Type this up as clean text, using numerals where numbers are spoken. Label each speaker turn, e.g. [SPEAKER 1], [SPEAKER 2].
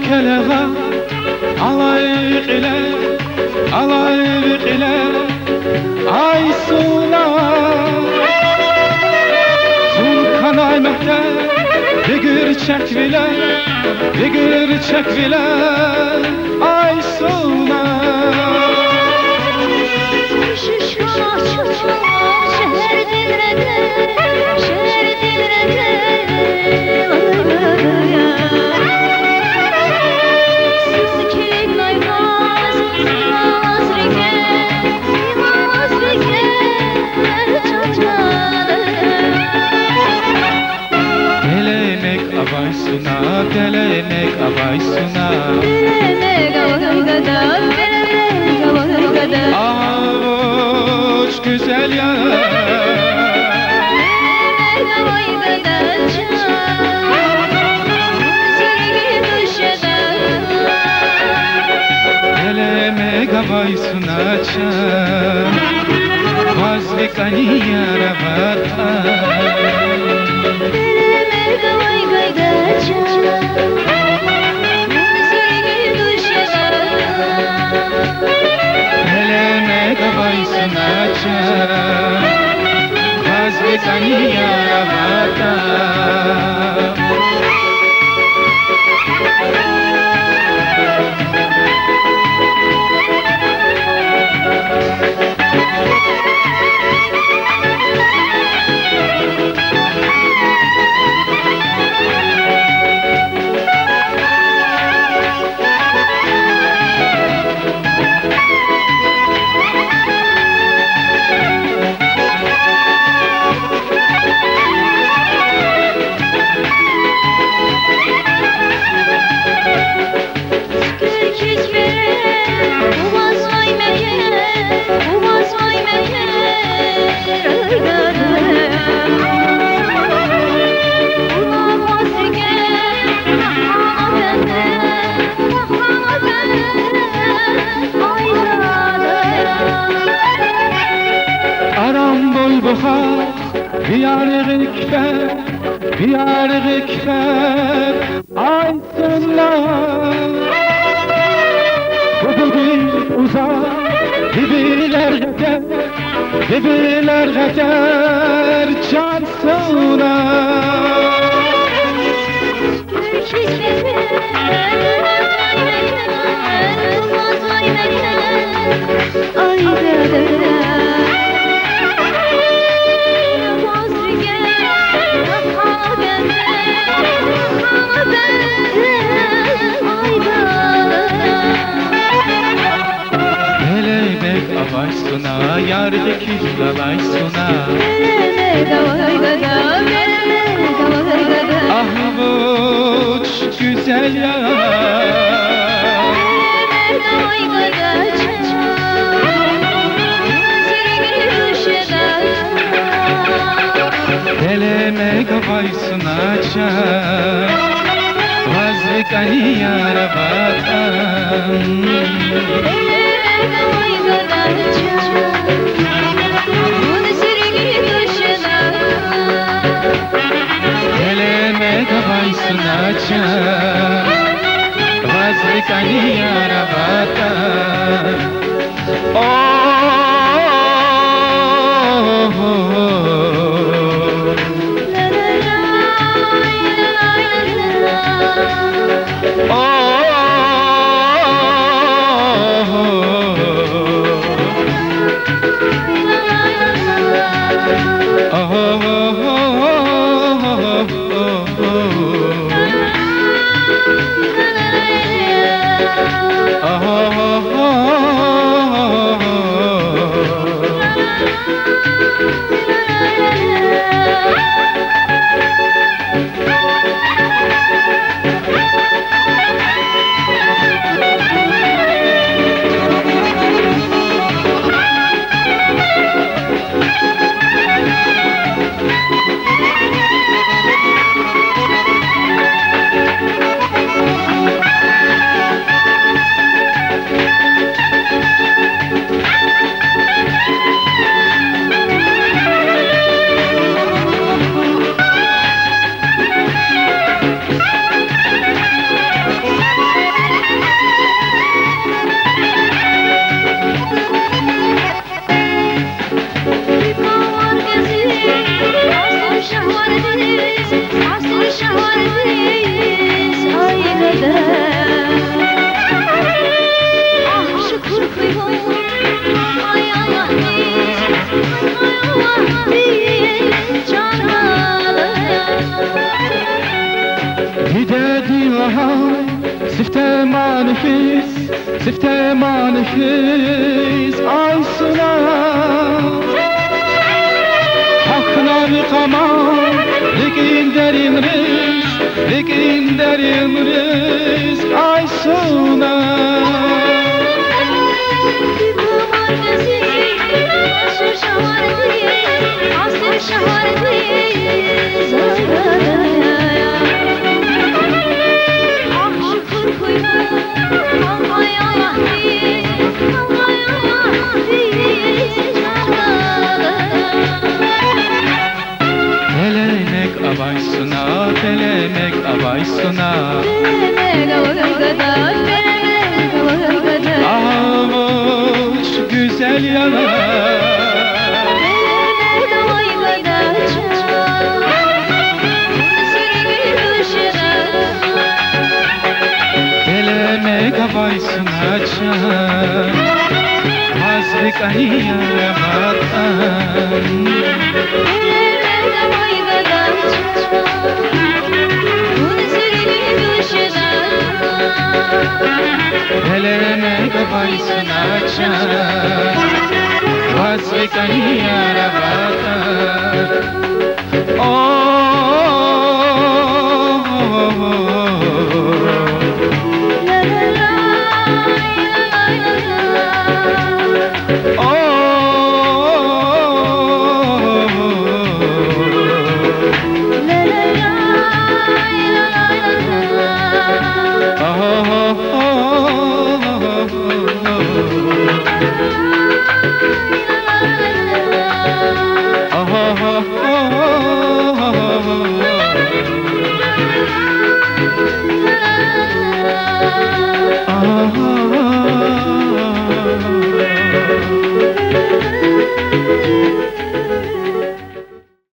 [SPEAKER 1] keleğe alayık ile alayık ile ay suna Sulkan Aymeh'te Bigir çekvile Bigir çekvile ay suna Avay suna, gelenek avay suna.
[SPEAKER 2] Gelenek avay gada, gelenek avay gada.
[SPEAKER 1] Avuç güzel ya.
[SPEAKER 2] Gelenek avay gada, sevgi düşede.
[SPEAKER 1] Gelenek avay suna çam, vazgeçani yaravata. Gelenek avay suna çam, vazgeçani yaravata. Biyar gikber ay sınlar Bu bir uzak Bibiler geçer çarsına Avay suna, yar dikiş dalay suna.
[SPEAKER 2] Gelenek avay gada, gelenek avay gada.
[SPEAKER 1] Avuç güzel ya.
[SPEAKER 2] Gelenek avay gada, sevgi düşede.
[SPEAKER 1] Gelenek avay suna çam, vazgeçani yaravata. Gelenek avay suna çam, vazgeçani yaravata.
[SPEAKER 2] şahardayız aygada. Ah şu kurkuyum ay Allah biz, ay Allah biz canana.
[SPEAKER 1] هدادي وهاي سفته ما نفس سفته ما نفس عيسنا حقنا بقمار لكن derin risk لكن derin risk عيسنا Telemek abaysına, telemek abaysına Avuç güzel yanar Telemek abaysına çar Hazrik ahiyya vatan Telemek abaysına çar Hazrik ahiyya